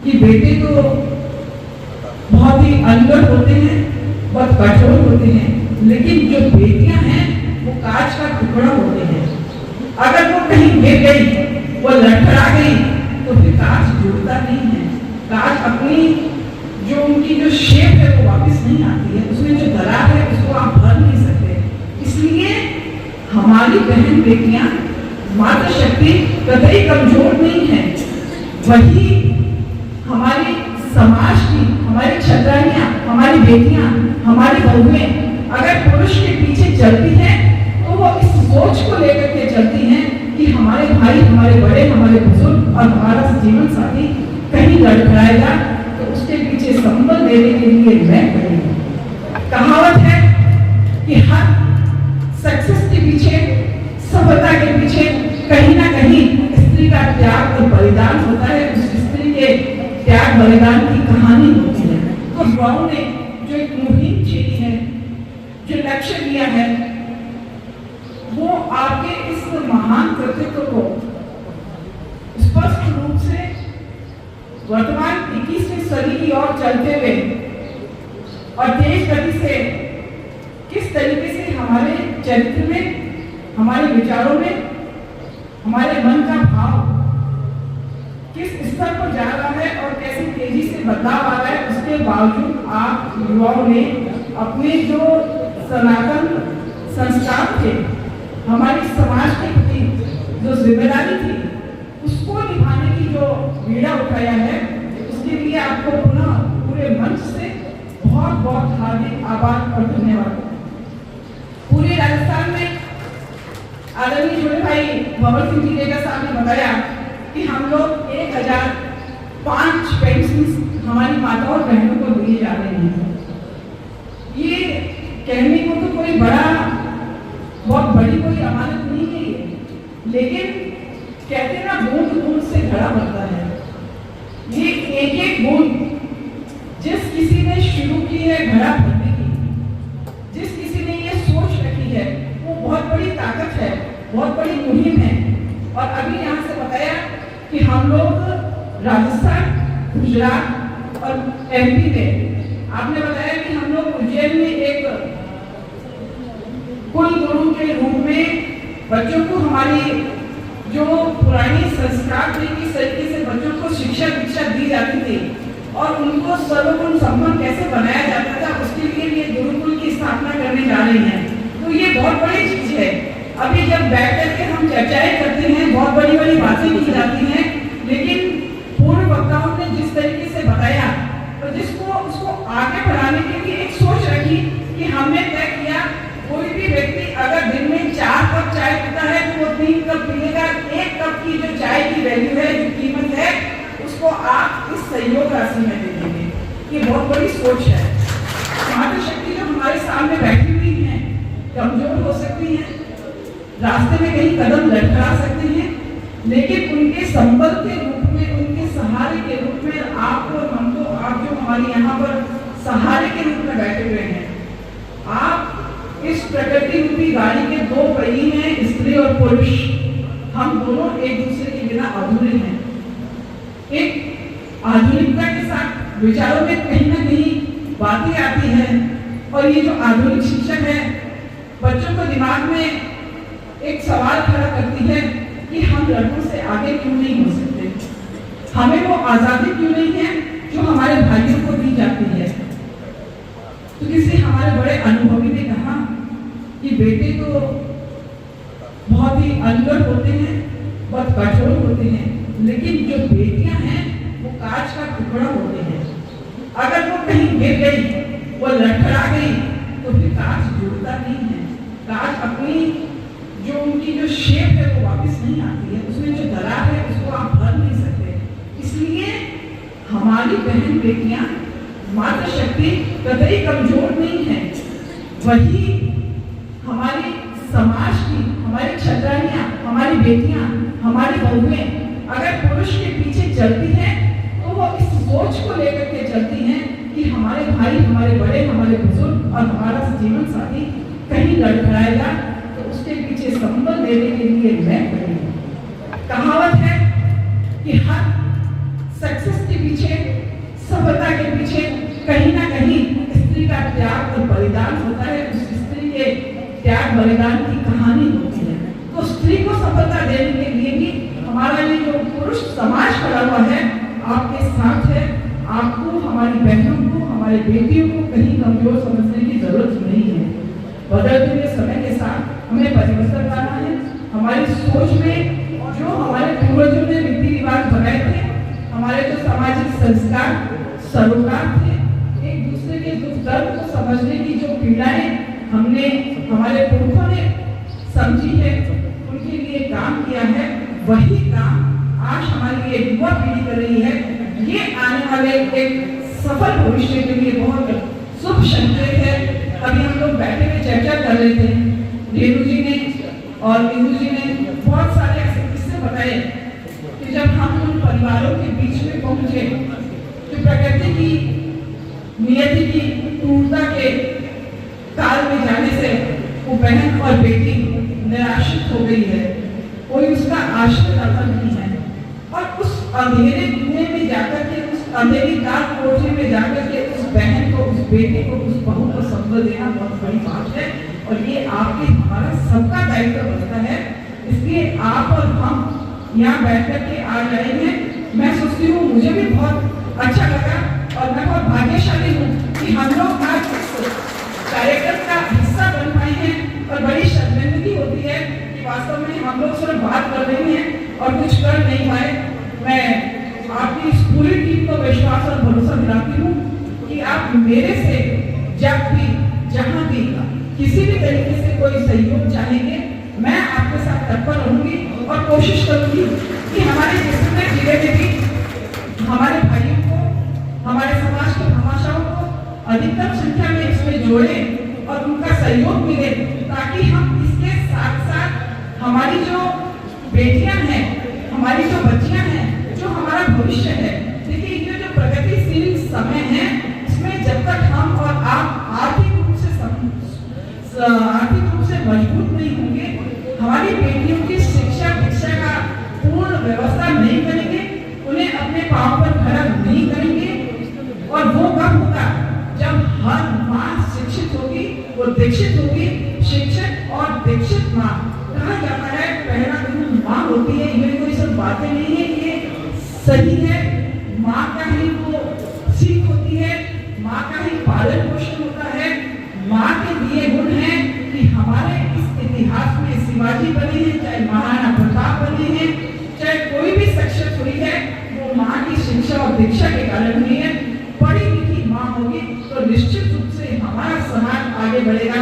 कि बेटे तो बहुत ही अनगढ़ होते हैं, बहुत कठोर होते हैं, लेकिन जो बेटियां हैं वो कांच का टुकड़ा होते हैं। अगर वो कहीं गिर गई, वो लड़खड़ा गई, तो फिर कांच जुड़ता नहीं है। कांच अपनी जो उनकी जो शेप है वो वापस नहीं आती है, उसमें जो दरार है उसको आप भर नहीं सकते। इसलिए हमारी बहन बेटियां मातृशक्ति कतई कमजोर नहीं है। वही हमारी समाज की, हमारी छतरानियां, हमारी बेटियां, हमारी बहुएं अगर पुरुष के पीछे चलती हैं तो वो इस सोच को लेकर के चलती हैं कि हमारे भाई, हमारे बड़े, हमारे बुजुर्ग और हमारा जीवन साथी कहीं लड़खड़ाएगा तो उसके पीछे संबल देने के लिए मैं खड़ी हूं। कहावत है कि हर सक्सेस के पीछे, सफलता के पीछे कहीं ना कहीं स्त्री का त्याग और बलिदान होता है। उस स्त्री के त्याग बलिदान की कहानी होती है। तो युवाओं ने जो एक मुहिम छेड़ी है, जो लक्ष्य लिया है, वो आपके इस महान कृतित्व को स्पष्ट रूप से वर्तमान 21वीं सदी की ओर चलते हुए और तेज गति से किस तरीके से हमारे चरित्र में, हमारे विचारों में, हमारे मन का भाव किस स्तर पर जा रहा है और कैसे तेजी से बदलाव आ रहा है, उसके बावजूद आप युवाओं ने अपने जो सनातन संस्कार थे, हमारी समाज के प्रति जो जिम्मेदारी थी, उसको निभाने की जो बीड़ा उठाया है, उसके लिए आपको पुनः पूरे मंच से बहुत बहुत हार्दिक आभार और धन्यवाद। पूरे राजस्थान में आदरणीय छोटे भाई भंवर सिंह जी देगा साहब ने बताया कि हम लोग 1005 पेंशन हमारी माताओं और बहनों को दिए जा रहे हैं। ये कहने को तो कोई बहुत बड़ी कोई अमानत नहीं है ये, लेकिन कहते ना बूंद बूंद से घड़ा भरता है। ये एक एक बूंद जिस किसी ने शुरू की है घड़ा भरने की, जिस किसी ने ये सोच रखी है, वो बहुत बड़ी ताकत है, बहुत बड़ी मुहिम है। और अभी यहाँ से बताया कि हम लोग राजस्थान, गुजरात और एमपी में, आपने बताया कि हम लोग उज्जैन में एक कुल गुरु के रूप में बच्चों को, हमारी जो पुरानी संस्कार थे, किस तरीके से बच्चों को शिक्षा दीक्षा दी जाती थी और उनको सर्वगुण संपन्न कैसे बनाया जाता था, उसके लिए ये गुरुकुल की स्थापना करने जा रही हैं। तो ये बहुत बड़ी चीज है। अभी जब बैठ करके हम चर्चाएं करते हैं, बहुत बड़ी बड़ी बातें की जाती हैं, लेकिन पूर्व वक्ताओं ने जिस तरीके से बताया, तो जिसको उसको आगे बढ़ाने के लिए एक सोच रखी कि हमने तय किया कोई भी व्यक्ति अगर दिन में 4 कप चाय पीता है तो वो 3 कप पीएगा। 1 कप की जो चाय की वैल्यू है, जो कीमत है, उसको आप इस सहयोग राशि में दे देंगे। ये बहुत बड़ी सोच है। मातृशक्ति जो हमारे सामने बैठी हुई है, कमजोर हो सकती है, रास्ते में कहीं कदम लड़खड़ा सकती हैं, लेकिन उनके संबल के रूप में, उनके सहारे के रूप में आपको और हमको, आप जो हमारी यहाँ पर सहारे के रूप में बैठे हुए हैं, आप इस प्रकृति रूपी गाड़ी के 2 पहिए हैं, स्त्री और पुरुष। हम दोनों एक दूसरे के बिना अधूरे हैं। एक आधुनिकता के साथ विचारों में कहीं ना कहीं बातें आती हैं और ये जो आधुनिक शिक्षक है, बच्चों को दिमाग में एक सवाल खड़ा करती है कि हम लड़कों से आगे क्यों नहीं हो सकते, हमें वो आजादी क्यों नहीं है जो हमारे भाइयों को दी जाती है। तो किसी हमारे बड़े अनुभवी ने कहा कि बेटे तो बहुत ही अनगढ़ होते हैं, बहुत कठोर होते हैं, लेकिन जो बेटियां हैं वो कांच का टुकड़ा होते हैं। अगर वो कहीं गिर गई, वो लड़खड़ा गई, तो फिर कांच जुड़ता नहीं है। कांच अपनी जो उनकी जो शेप है वो वापस नहीं आती है, उसमें जो दरार है उसको आप भर नहीं सकते। इसलिए हमारी बहन बेटियां मातृशक्ति कतई कमजोर नहीं है। वही हमारी समाज की, हमारी छतरानियां, हमारी बेटियां, हमारी बहुएं अगर पुरुष के पीछे चलती हैं तो वो इस सोच को लेकर के चलती हैं कि हमारे भाई, हमारे बड़े, हमारे बुजुर्ग और हमारा जीवन साथी कहीं लड़खड़ाएगा तो उसके पीछे संबल देने के लिए मैं खड़ी हूं। कहावत है कि हर सक्सेस के पीछे सफलता के पीछे कहीं ना कहीं स्त्री का त्याग और बलिदान होता है, उस स्त्री के त्याग बलिदान की कहानी होती है। तो स्त्री को सफलता देने के लिए भी हमारा ये जो पुरुष समाज खड़ा हुआ है आपके साथ है। आपको, हमारी बहनों को, हमारे बेटियों को कहीं कमजोर समझने की जरूरत नहीं है। बदलते हुए समय के साथ हमें परिवर्तन लाना है। हमारी सोच में जो हमारे पूर्वजों ने रीति रिवाज बनाए थे, हमारे जो सामाजिक संस्कार सरोकार थे, एक दूसरे के दुख दर्द को समझने की जो पीड़ाएं हमने, हमारे पुरखों ने समझी है, उनके लिए काम किया है, वही काम आज हमारी ये युवा पीढ़ी कर रही है। ये आने वाले एक सफल भविष्य के लिए बहुत शुभ संकेत है। अभी हम लोग बैठे हुए चर्चा कर रहे थे, रेणु जी ने और इंदु जी ने बहुत सारे ऐसे किस्से बताए कि जब हम उन परिवारों के बीच में पहुंचे जो प्रकृति की नियति की क्रूरता के काल में जाने से वो बहन और बेटी निराशित हो गई है, कोई उसका आश्रयदाता नहीं है। और उस अंधेरे कुएं में जाकर के, उस अंधेरी डार्क कोठरी में जाकर के उस बहन को, उस बेटे को, उस बहू को संबल देना बहुत बड़ी बात है। और ये आपके, हमारा सबका दायित्व बनता है। इसलिए आप और हम यहाँ बैठ कर के आ रहे हैं। मैं सोचती हूँ, मुझे भी बहुत अच्छा लगा और मैं बहुत भाग्यशाली हूँ कि हम लोग आज कार्यक्रम का हिस्सा बन पाए हैं। और बड़ी शर्मिंदगी होती है कि वास्तव में हम लोग सिर्फ बात कर रहे हैं और कुछ कर नहीं पाए। मैं आपकी इस पूरी टीम को विश्वास और भरोसा दिलाती हूँ कि आप मेरे से जब भी, जहाँ भी, किसी भी तरीके से कोई सहयोग चाहेंगे, मैं आपके साथ तत्पर रहूंगी और कोशिश करूंगी कि हमारे जिले में भी हमारे भाइयों को, हमारे समाज के भामाशाहों को अधिकतम संख्या में इसमें जोड़ें और उनका सहयोग मिले, ताकि हम इसके साथ साथ हमारी जो बेटियां हैं, हमारी जो बच्चियां हैं, जो हमारा भविष्य है। देखिए, ये जो प्रगतिशील समय है, इसमें जब तक हम और आप आर्थिक रूप से मजबूत नहीं होंगे, हमारी बेटियों की शिक्षा दीक्षा का पूर्ण व्यवस्था नहीं करेंगे, उन्हें अपने पांव पर खड़ा नहीं करेंगे। और वो कब होगा जब हर माँ शिक्षित होगी, वो दीक्षित होगी। शिक्षित और दीक्षित माँ, कहा जाता है पहला गुरु माँ होती है। ये कोई सब बातें नहीं है, ये सही है। माँ का ही वो सीख होती है, माँ का ही पालन पोषण होता है। माँ के दिए गुण हैं कि हमारे इस इतिहास में शिवाजी बने हैं, चाहे महाराणा प्रताप बने हैं, चाहे कोई भी शख्सियत हुई है, वो माँ की शिक्षा और दीक्षा के कारण हुई है। पढ़ी लिखी माँ होगी तो निश्चित रूप से हमारा समाज आगे बढ़ेगा।